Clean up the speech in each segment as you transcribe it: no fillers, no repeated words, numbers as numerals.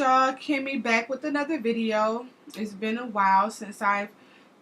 y'all, Kimmy back with another video. It's been a while since I've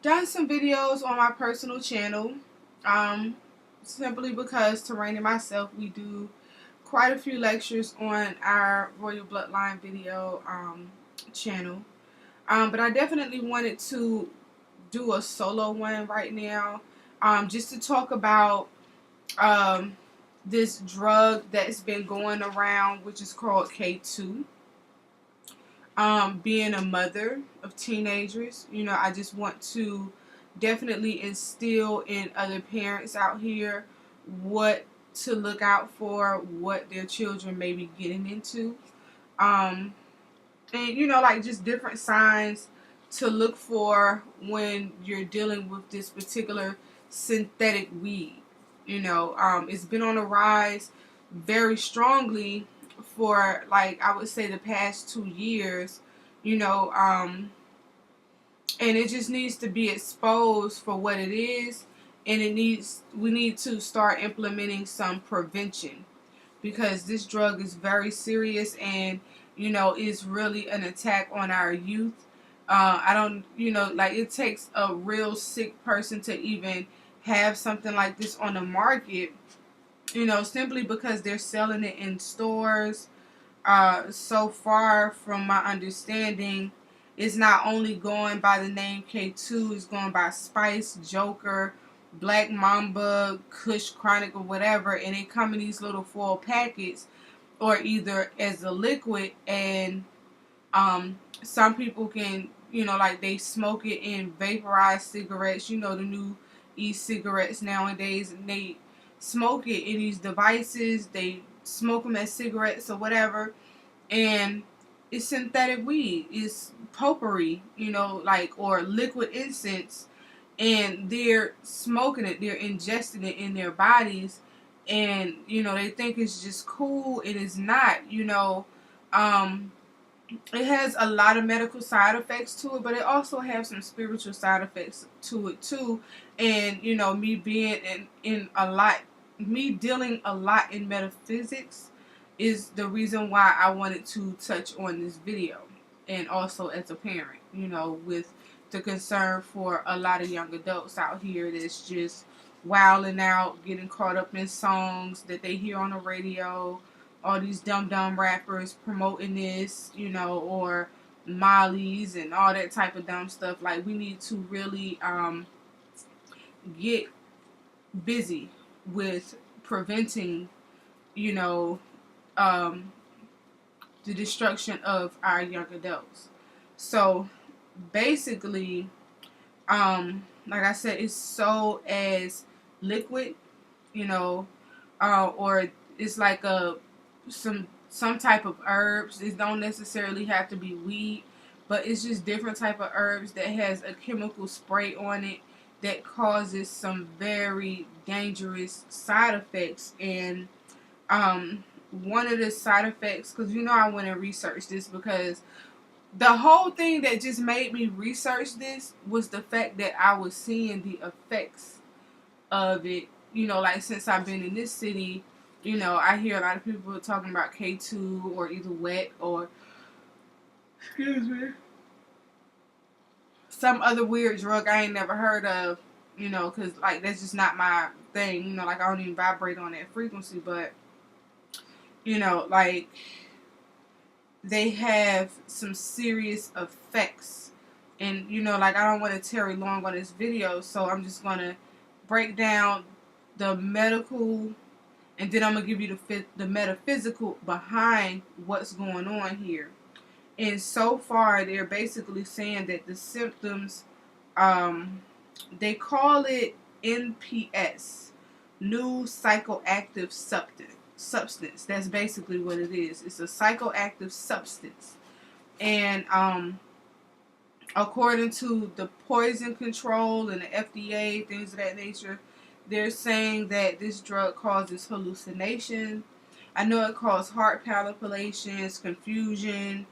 done some videos on my personal channel. Simply because Terrain and myself, we do quite a few lectures on our Royal Bloodline video channel. But I definitely wanted to do a solo one right now, just to talk about this drug that's been going around, which is called K2. Being a mother of teenagers, I just want to definitely instill in other parents out here what to look out for, what their children may be getting into. And, like just different signs to look for when you're dealing with this particular synthetic weed. It's been on a rise very strongly for, like, I would say the past 2 years, and it just needs to be exposed for what it is, and we need to start implementing some prevention, because this drug is very serious, and is really an attack on our youth. I don't, like, it takes a real sick person to even have something like this on the market, simply because they're selling it in stores. So far from my understanding, it's not only going by the name K2, it's going by Spice, Joker, Black Mamba, Kush Chronic, or whatever, and they come in these little foil packets, or either as a liquid, and some people can, like, they smoke it in vaporized cigarettes, the new e-cigarettes nowadays, and they smoke it in these devices, they smoke them as cigarettes or whatever, and it's synthetic weed, it's potpourri, or liquid incense, and they're smoking it, they're ingesting it in their bodies, and they think it's just cool. It is not. It has a lot of medical side effects to it, but it also has some spiritual side effects to it too. And me being me dealing a lot in metaphysics is the reason why I wanted to touch on this video, and also as a parent, with the concern for a lot of young adults out here that's just wilding out, getting caught up in songs that they hear on the radio, all these dumb rappers promoting this, or Molly's and all that type of dumb stuff. Like, we need to really get busy with preventing, the destruction of our young adults. So basically, like I said, it's sold as liquid, or it's like some type of herbs. It don't necessarily have to be weed, but it's just different type of herbs that has a chemical spray on it that causes some very dangerous side effects. And one of the side effects, because I went and researched this, because the whole thing that just made me research this was the fact that I was seeing the effects of it. Like, since I've been in this city, I hear a lot of people talking about K2 or either wet or, excuse me, some other weird drug I ain't never heard of, because, like, that's just not my thing. Like, I don't even vibrate on that frequency, but, like, they have some serious effects. And, like, I don't want to tarry long on this video, so I'm just going to break down the medical, and then I'm going to give you the metaphysical behind what's going on here. And so far, they're basically saying that the symptoms, they call it NPS, new psychoactive substance. That's basically what it is. It's a psychoactive substance. And according to the poison control and the FDA, things of that nature, they're saying that this drug causes hallucination. I know it causes heart palpitations, confusion,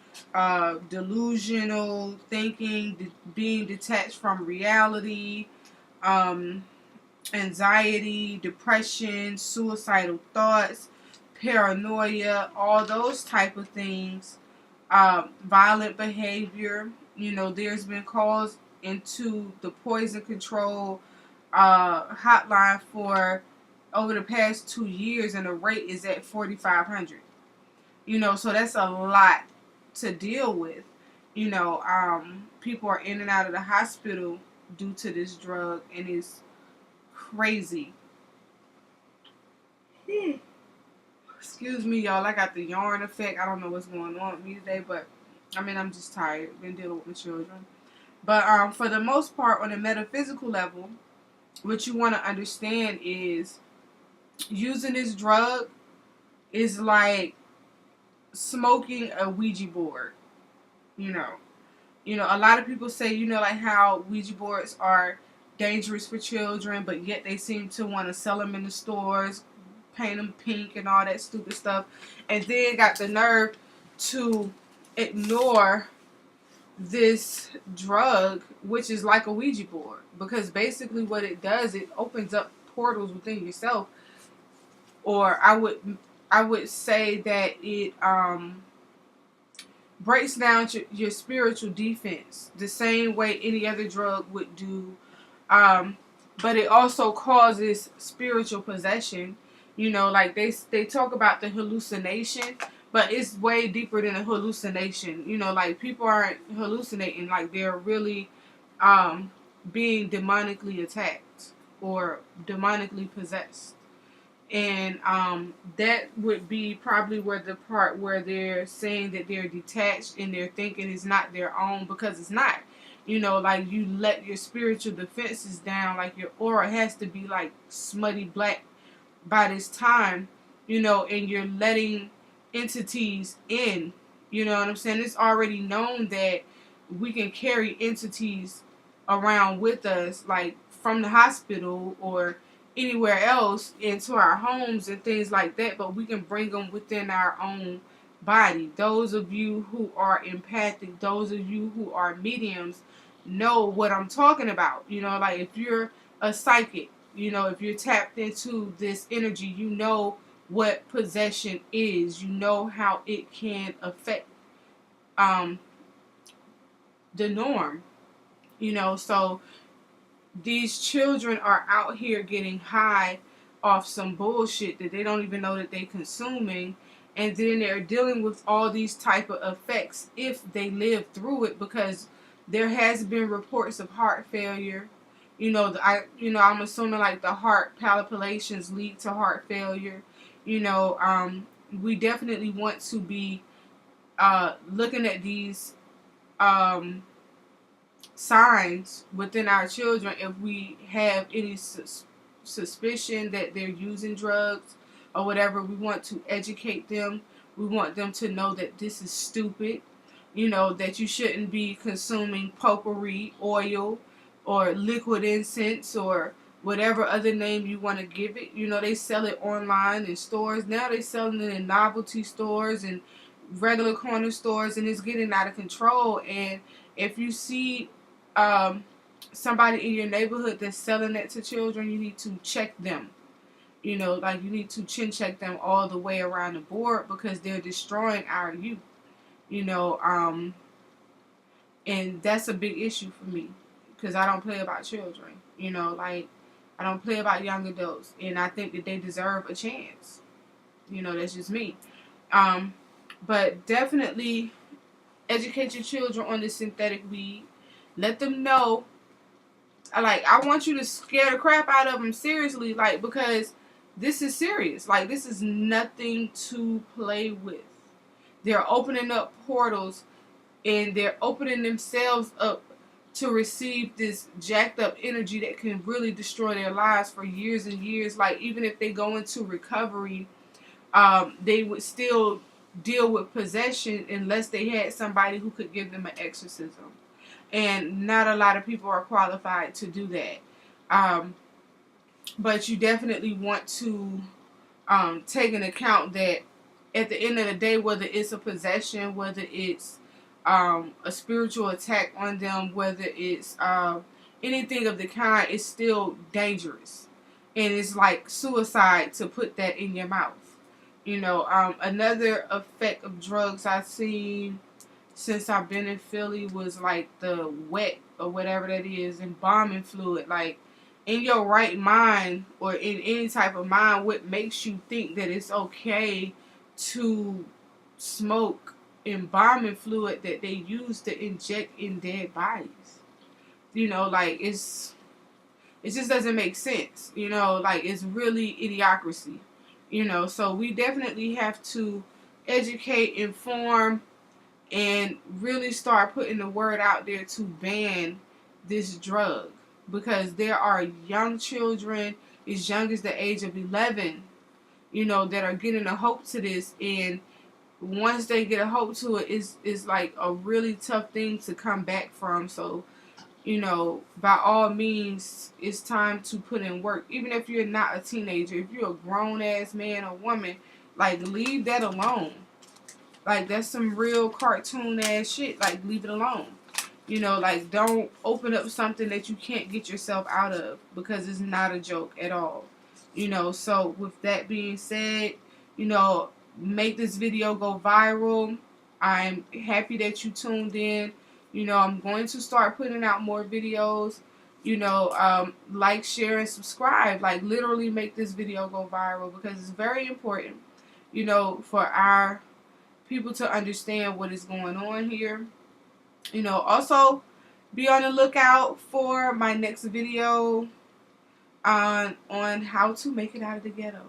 delusional thinking, being detached from reality, anxiety, depression, suicidal thoughts, paranoia, all those type of things violent behavior. You know, there's been calls into the poison control hotline for over the past 2 years, and the rate is at 4,500. You know, so that's a lot to deal with. You know, people are in and out of the hospital due to this drug, and it's crazy. Excuse me, y'all. I got the yarn effect. I don't know what's going on with me today, but I mean, I'm just tired. Been dealing with my children. But for the most part, on a metaphysical level, what you want to understand is using this drug is like smoking a Ouija board. You know, a lot of people say, like how Ouija boards are dangerous for children, but yet they seem to want to sell them in the stores, paint them pink and all that stupid stuff, and then got the nerve to ignore this drug, which is like a Ouija board, because basically what it does, it opens up portals within yourself, or I would say that it breaks down your spiritual defense the same way any other drug would do. But it also causes spiritual possession. You know, like they talk about the hallucination, but it's way deeper than a hallucination. You know, like people aren't hallucinating, like they're really being demonically attacked or demonically possessed. And that would be probably where the part where they're saying that they're detached and they're thinking it's not their own, because it's not. You know, like you let your spiritual defenses down, like your aura has to be like smutty black by this time, and you're letting entities in. You know what I'm saying? It's already known that we can carry entities around with us, like from the hospital or anywhere else into our homes and things like that, but we can bring them within our own body. Those of you who are empathic, those of you who are mediums, know what I'm talking about. You know, like if you're a psychic, if you're tapped into this energy, you know what possession is. You know how it can affect the norm. So these children are out here getting high off some bullshit that they don't even know that they're consuming, and then they're dealing with all these type of effects if they live through it, because there has been reports of heart failure. I'm assuming like the heart palpitations lead to heart failure. We definitely want to be looking at these signs within our children. If we have any suspicion that they're using drugs or whatever, we want to educate them. We want them to know that this is stupid. That you shouldn't be consuming potpourri oil or liquid incense or whatever other name you want to give it. They sell it online in stores. Now they selling it in novelty stores and regular corner stores, and it's getting out of control. And if you see somebody in your neighborhood that's selling that to children, you need to check them. Like you need to chin check them all the way around the board, because they're destroying our youth. And that's a big issue for me, because I don't play about children. Like I don't play about young adults, and I think that they deserve a chance. That's just me. But definitely educate your children on the synthetic weed. Let them know. Like, I want you to scare the crap out of them, seriously, like, because this is serious. Like, this is nothing to play with. They're opening up portals, and they're opening themselves up to receive this jacked up energy that can really destroy their lives for years and years. Like, even if they go into recovery, they would still deal with possession unless they had somebody who could give them an exorcism. And not a lot of people are qualified to do that. But you definitely want to take into account that at the end of the day, whether it's a possession, whether it's a spiritual attack on them, whether it's anything of the kind, it's still dangerous. And it's like suicide to put that in your mouth. Another effect of drugs I've seen since I've been in Philly was like the wet or whatever that is, embalming fluid. Like, in your right mind or in any type of mind, what makes you think that it's okay to smoke embalming fluid that they use to inject in dead bodies? You know, like, it just doesn't make sense. You know, like, it's really idiocracy. You know, so we definitely have to educate, inform, and really start putting the word out there to ban this drug, because there are young children as young as the age of 11, you know, that are getting a hope to this, and once they get a hope to it, it's like a really tough thing to come back from. So, you know, by all means, it's time to put in work. Even if you're not a teenager, if you're a grown ass man or woman, like, leave that alone. Like, that's some real cartoon ass shit. Like, leave it alone. You know, like, don't open up something that you can't get yourself out of, because it's not a joke at all. You know, so with that being said, you know, make this video go viral. I'm happy that you tuned in. You know, I'm going to start putting out more videos. You know, like, share, and subscribe. Like, literally make this video go viral, because it's very important, you know, for our people to understand what is going on here. You know, also be on the lookout for my next video on how to make it out of the ghetto,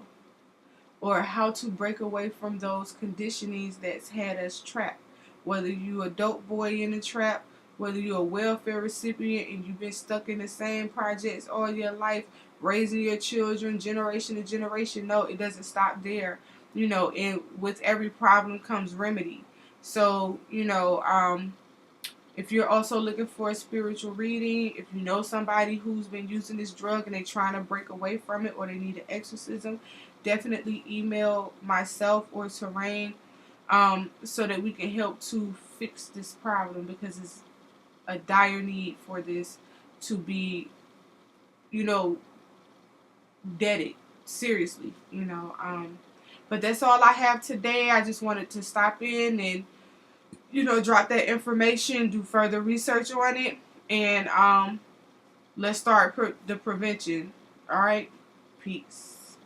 or how to break away from those conditionings that's had us trapped. Whether you a dope boy in the trap, whether you're a welfare recipient and you've been stuck in the same projects all your life, raising your children generation to generation, no, it doesn't stop there. You know, and with every problem comes remedy. So, you know, if you're also looking for a spiritual reading, if you know somebody who's been using this drug and they're trying to break away from it, or they need an exorcism, definitely email myself or Terrain, so that we can help to fix this problem, because it's a dire need for this to be, you know, deaded seriously, you know. But that's all I have today. I just wanted to stop in and, you know, drop that information, do further research on it, and let's start the prevention. All right, peace.